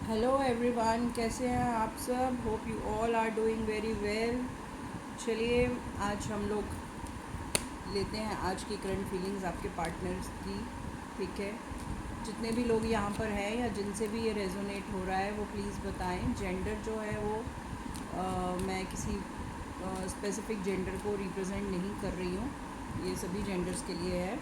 Hello everyone, कैसे हैं आप सब। Hope you all are doing very well. चलिए आज हम लोग लेते हैं आज की करंट फीलिंग्स आपके पार्टनर्स की। ठीक है, जितने भी लोग यहाँ पर हैं या जिनसे भी ये रेजोनेट हो रहा है वो प्लीज़ बताएं। जेंडर जो है वो मैं किसी स्पेसिफिक जेंडर को रिप्रेजेंट नहीं कर रही हूँ, ये सभी जेंडर्स के लिए है।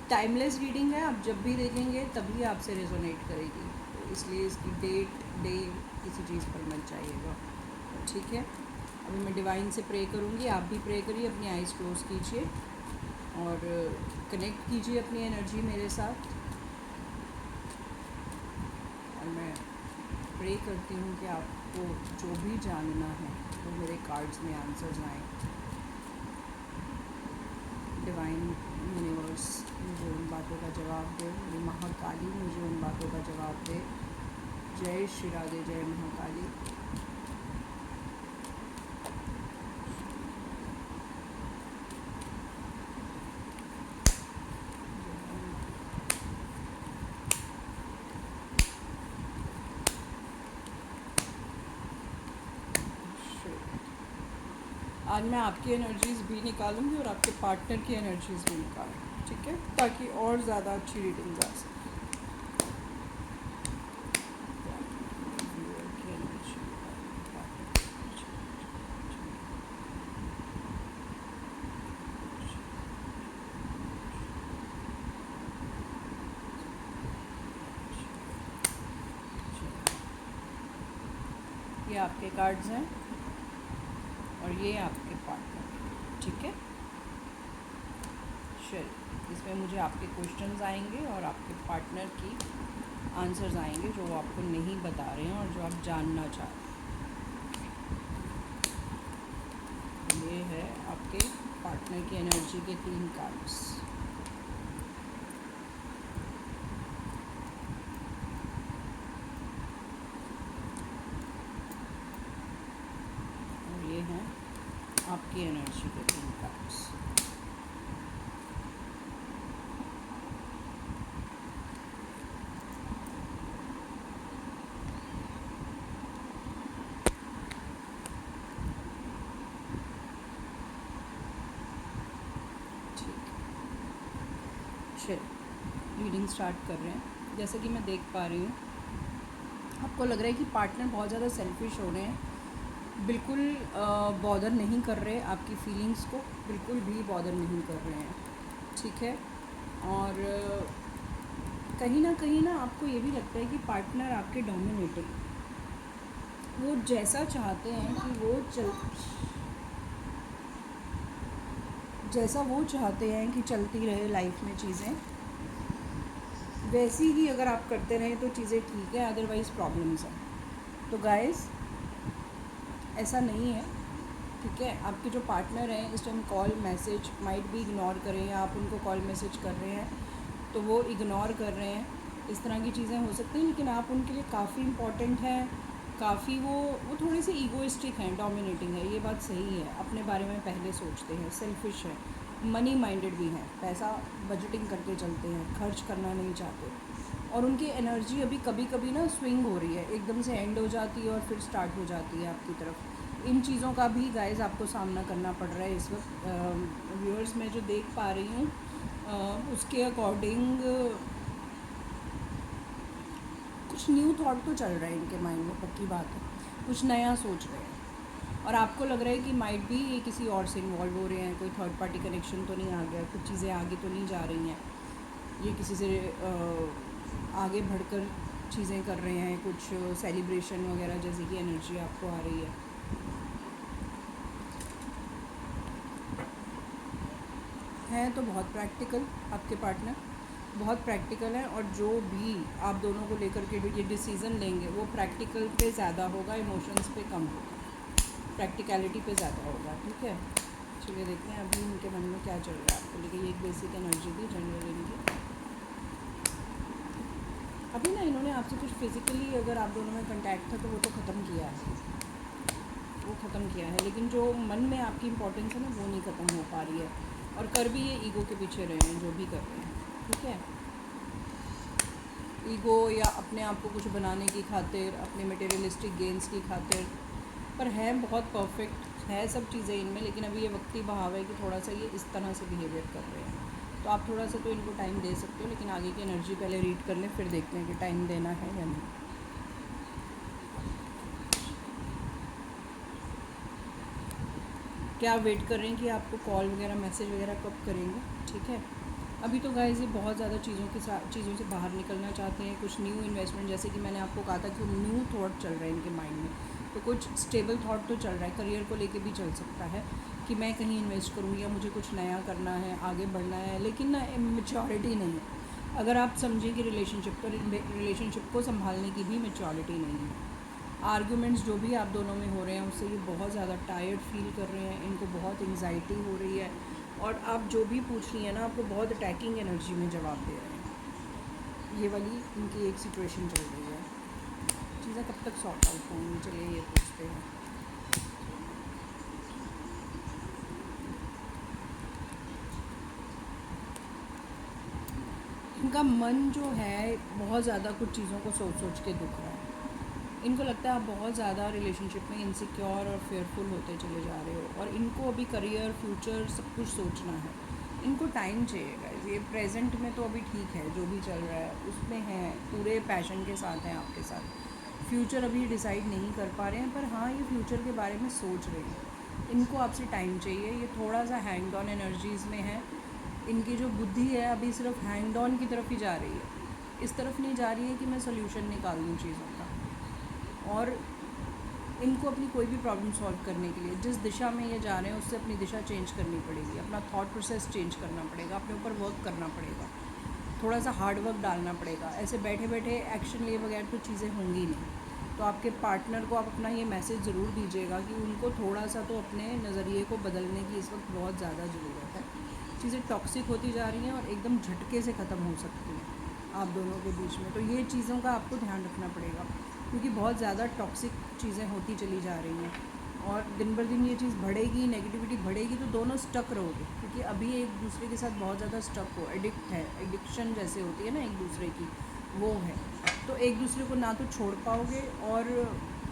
टाइमलेस रीडिंग है, आप जब भी देखेंगे तभी आपसे रेजोनेट करेगी, तो इसलिए इसकी डेट डे किसी चीज़ पर मत जाइएगा। ठीक है, अभी मैं डिवाइन से प्रे करूँगी, आप भी प्रे करिए, अपनी आइज़ क्लोज कीजिए और कनेक्ट कीजिए अपनी एनर्जी मेरे साथ। और मैं प्रे करती हूँ कि आपको जो भी जानना है वो मेरे कार्ड्स में आंसर्स आएँ। डिवाइन यूनिवर्स मुझे उन बातों का जवाब दे, मेरी महाकाली मुझे उन बातों का जवाब दे। जय श्री राधे, जय महाकाली। आज मैं आपकी एनर्जीज़ भी निकालूंगी और आपके पार्टनर की एनर्जीज़ भी निकालूंगी, ठीक है, ताकि और ज़्यादा अच्छी रीडिंग आ सके। ये आपके कार्ड्स हैं और ये आपके पार्टनर, ठीक है। चलिए, इसमें मुझे आपके क्वेश्चंस आएंगे और आपके पार्टनर की आंसर्स आएंगे जो वो आपको नहीं बता रहे हैं और जो आप जानना चाहते हैं। ये है आपके पार्टनर की एनर्जी के 3 कार्ड्स। और ये हैं आपकी एनर्जी के 3 कार्ड्स। रीडिंग स्टार्ट कर रहे हैं। जैसा कि मैं देख पा रही हूँ, आपको लग रहा है कि पार्टनर बहुत ज़्यादा सेल्फिश हो रहे हैं, बिल्कुल बॉदर नहीं कर रहे आपकी फीलिंग्स को, बिल्कुल भी बॉदर नहीं कर रहे हैं, ठीक है। और कहीं ना आपको ये भी लगता है कि पार्टनर आपके डोमिनेटिंग, वो जैसा चाहते हैं कि जैसा वो चाहते हैं कि चलती रहे लाइफ में चीज़ें, वैसी ही अगर आप करते रहें तो चीज़ें ठीक है, अदरवाइज़ प्रॉब्लम्स हैं। तो गाइस ऐसा नहीं है, ठीक है। आपके जो पार्टनर हैं इस टाइम कॉल मैसेज माइट भी इग्नोर करें, या आप उनको कॉल मैसेज कर रहे हैं तो वो इग्नोर कर रहे हैं, इस तरह की चीज़ें हो सकती हैं। लेकिन आप उनके लिए काफ़ी इम्पॉर्टेंट हैं, काफ़ी वो थोड़े से ईगोइस्टिक हैं, डोमिनेटिंग है, ये बात सही है। अपने बारे में पहले सोचते हैं, सेल्फिश है, मनी माइंडेड भी हैं, पैसा बजटिंग करके चलते हैं, खर्च करना नहीं चाहते। और उनकी एनर्जी अभी कभी कभी ना स्विंग हो रही है, एकदम से एंड हो जाती है और फिर स्टार्ट हो जाती है आपकी तरफ। इन चीज़ों का भी गाइस आपको सामना करना पड़ रहा है इस वक्त। व्यूअर्स मैं जो देख पा रही हूँ उसके अकॉर्डिंग कुछ न्यू थॉट तो चल रहा है इनके माइंड में, पक्की बात है, कुछ नया सोच रहे हैं। और आपको लग रहा है कि माइट भी ये किसी और से इन्वॉल्व हो रहे हैं, कोई थर्ड पार्टी कनेक्शन तो नहीं आ गया, कुछ चीज़ें आगे तो नहीं जा रही हैं, ये किसी से आगे बढ़कर चीज़ें कर रहे हैं, कुछ सेलिब्रेशन वगैरह जैसी की एनर्जी आपको आ रही है। तो बहुत प्रैक्टिकल आपके पार्टनर, बहुत प्रैक्टिकल है, और जो भी आप दोनों को लेकर के ये डिसीज़न लेंगे वो प्रैक्टिकल पे ज़्यादा होगा, इमोशंस पे कम होगा, प्रैक्टिकलिटी पे ज़्यादा होगा, ठीक है। चलिए देखते हैं अभी उनके मन में क्या चल रहा है आपको लेकिन ये एक बेसिक एनर्जी थी जनरल इनकी। अभी ना इन्होंने आपसे कुछ फिज़िकली अगर आप दोनों में कंटैक्ट था तो वो तो ख़त्म किया है, वो ख़त्म किया है, लेकिन जो मन में आपकी इम्पोर्टेंस है ना वो नहीं ख़त्म हो पा रही है। और कर भी ये ईगो के पीछे रहे हैं जो भी कर रहे हैं, ठीक है। ईगो या अपने आप को कुछ बनाने की खातिर, अपने मटेरियलिस्टिक गेंस की खातिर। पर है बहुत परफेक्ट है सब चीज़ें इनमें, लेकिन अभी ये वक्ती बहाव है कि थोड़ा सा ये इस तरह से बिहेवियर कर रहे हैं। तो आप थोड़ा सा तो इनको टाइम दे सकते हो, लेकिन आगे की एनर्जी पहले रीड कर लें, फिर देखते हैं कि टाइम देना है या नहीं। क्या आप वेट कर रहे हैं कि आपको कॉल वगैरह मैसेज वगैरह कब करेंगे? ठीक है, अभी तो गाइस ये बहुत ज़्यादा चीज़ों से बाहर निकलना चाहते हैं। कुछ न्यू इन्वेस्टमेंट, जैसे कि मैंने आपको कहा था कि न्यू थॉट चल रहा है इनके माइंड में, तो कुछ स्टेबल थॉट तो चल रहा है। करियर को लेके भी चल सकता है कि मैं कहीं इन्वेस्ट करूँ या मुझे कुछ नया करना है, आगे बढ़ना है, लेकिन ना मैच्योरिटी नहीं है। अगर आप समझें कि रिलेशनशिप को संभालने की भी मैच्योरिटी नहीं है। आर्ग्यूमेंट्स जो भी आप दोनों में हो रहे हैं उससे ये बहुत ज़्यादा टायर्ड फील कर रहे हैं, इनको बहुत एंग्जाइटी हो रही है, और आप जो भी पूछ रही हैं ना, आपको बहुत अटैकिंग एनर्जी में जवाब दे रहे हैं। ये वाली इनकी एक सिचुएशन चल रही है। चीज़ें कब तक सॉर्ट आउट होंगी, चलिए ये पूछते हैं। इनका मन जो है बहुत ज़्यादा कुछ चीज़ों को सोच सोच के दुख रहा है। इनको लगता है आप बहुत ज़्यादा रिलेशनशिप में इनसिक्योर और फेयरफुल होते चले जा रहे हो, और इनको अभी करियर, फ्यूचर सब कुछ सोचना है। इनको टाइम चाहिए गाइस। ये प्रेजेंट में तो अभी ठीक है, जो भी चल रहा है उसमें है, पूरे पैशन के साथ हैं आपके साथ। फ्यूचर अभी डिसाइड नहीं कर पा रहे हैं, पर हाँ ये फ्यूचर के बारे में सोच रहे हैं। इनको आपसे टाइम चाहिए। ये थोड़ा सा हैंग ऑन एनर्जीज़ में है। इनकी जो बुद्धि है अभी सिर्फ हैंग ऑन की तरफ ही जा रही है, इस तरफ नहीं जा रही है कि मैं सोल्यूशन निकाल दूँ चीज़ों का। और इनको अपनी कोई भी प्रॉब्लम सॉल्व करने के लिए जिस दिशा में ये जा रहे हैं उससे अपनी दिशा चेंज करनी पड़ेगी, अपना थॉट प्रोसेस चेंज करना पड़ेगा, अपने ऊपर वर्क करना पड़ेगा, थोड़ा सा हार्ड वर्क डालना पड़ेगा। ऐसे बैठे बैठे एक्शन लिए बगैर तो चीज़ें होंगी नहीं। तो आपके पार्टनर को आप अपना ये मैसेज ज़रूर दीजिएगा कि उनको थोड़ा सा तो अपने नज़रिए को बदलने की इस वक्त बहुत ज़्यादा ज़रूरत है। चीज़ें टॉक्सिक होती जा रही हैं और एकदम झटके से ख़त्म हो सकती हैं आप दोनों के बीच में। तो ये चीज़ों का आपको ध्यान रखना पड़ेगा, क्योंकि बहुत ज़्यादा टॉक्सिक चीज़ें होती चली जा रही हैं, और दिन बर दिन ये चीज़ बढ़ेगी, नेगेटिविटी बढ़ेगी, तो दोनों स्टक रहोगे। क्योंकि अभी एक दूसरे के साथ बहुत ज़्यादा स्टक हो, एडिक्ट है, एडिक्शन जैसे होती है ना एक दूसरे की, वो है। तो एक दूसरे को ना तो छोड़ पाओगे और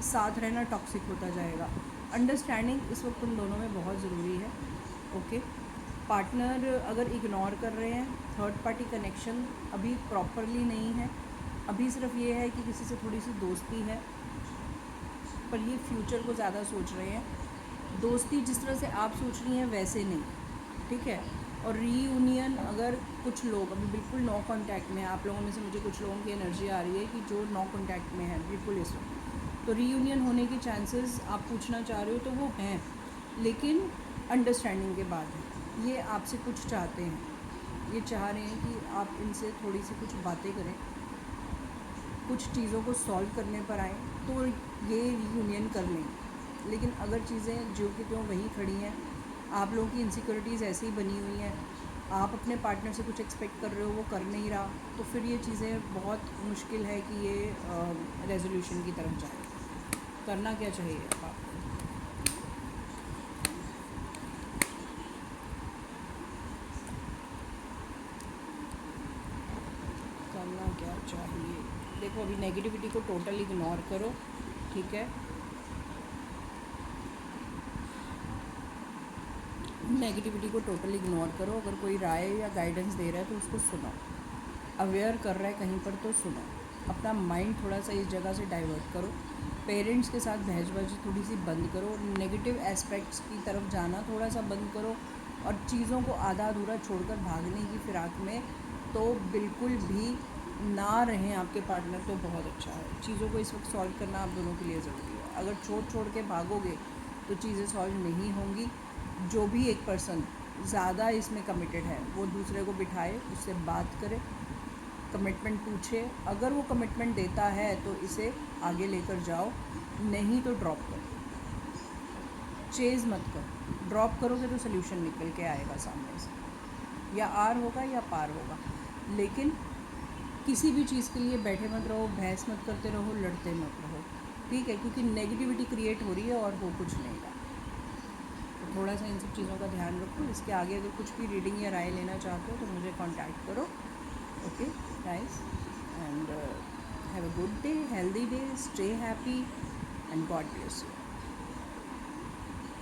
साथ रहना टॉक्सिक होता जाएगा। अंडरस्टैंडिंग इस वक्त तुम दोनों में बहुत ज़रूरी है। ओके, पार्टनर अगर इग्नोर कर रहे हैं, थर्ड पार्टी कनेक्शन अभी प्रॉपरली नहीं है, अभी सिर्फ ये है कि किसी से थोड़ी सी दोस्ती है, पर ये फ्यूचर को ज़्यादा सोच रहे हैं। दोस्ती जिस तरह से आप सोच रही हैं वैसे नहीं, ठीक है। और रीयूनियन, अगर कुछ लोग अभी बिल्कुल नो कांटेक्ट में हैं, आप लोगों में से मुझे कुछ लोगों की एनर्जी आ रही है कि जो नो कांटेक्ट में है बिल्कुल इस वक्त, तो रीयूनियन होने के चांसेस आप पूछना चाह रहे हो तो वो हैं, लेकिन अंडरस्टैंडिंग के बाद है। ये आपसे कुछ चाहते हैं, ये चाह रहे हैं कि आप इनसे थोड़ी सी कुछ बातें करें, कुछ चीज़ों को सॉल्व करने पर आएँ, तो ये यूनियन कर लें। लेकिन अगर चीज़ें जो कि त्यों वहीं खड़ी हैं, आप लोगों की इनसिक्योरिटीज़ ऐसे ही बनी हुई हैं, आप अपने पार्टनर से कुछ एक्सपेक्ट कर रहे हो, वो कर नहीं रहा, तो फिर ये चीज़ें बहुत मुश्किल है कि ये रेजोल्यूशन की तरफ जाए। करना क्या चाहिए आपको? करना क्या चाहिए? देखो, अभी नेगेटिविटी को टोटल इग्नोर करो, ठीक है। नेगेटिविटी को टोटल इग्नोर करो। अगर कोई राय या गाइडेंस दे रहा है तो उसको सुनो, अवेयर कर रहा है कहीं पर तो सुनो। अपना माइंड थोड़ा सा इस जगह से डाइवर्ट करो। पेरेंट्स के साथ बहसबाजी थोड़ी सी बंद करो। नेगेटिव एस्पेक्ट्स की तरफ जाना थोड़ा सा बंद करो, और चीज़ों को आधा अधूरा छोड़कर भागने की फिराक में तो बिल्कुल भी ना रहें आपके पार्टनर, तो बहुत अच्छा है। चीज़ों को इस वक्त सॉल्व करना आप दोनों के लिए ज़रूरी है। अगर छोड़ के भागोगे तो चीज़ें सॉल्व नहीं होंगी। जो भी एक पर्सन ज़्यादा इसमें कमिटेड है वो दूसरे को बिठाए, उससे बात करे, कमिटमेंट पूछे। अगर वो कमिटमेंट देता है तो इसे आगे लेकर जाओ, नहीं तो ड्रॉप करो। चेज़ मत करो। ड्रॉप करोगे तो सोल्यूशन निकल के आएगा सामने से, या आर होगा या पार होगा। लेकिन किसी भी चीज़ के लिए बैठे मत रहो, बहस मत करते रहो, लड़ते मत रहो, ठीक है, क्योंकि नेगेटिविटी क्रिएट हो रही है और वो कुछ नहीं रहा। तो थोड़ा सा इन सब चीज़ों का ध्यान रखो। इसके आगे अगर कुछ भी रीडिंग या राय लेना चाहते हो तो मुझे कांटेक्ट करो। Okay guys. and have a good day, healthy day, stay happy, and God bless you.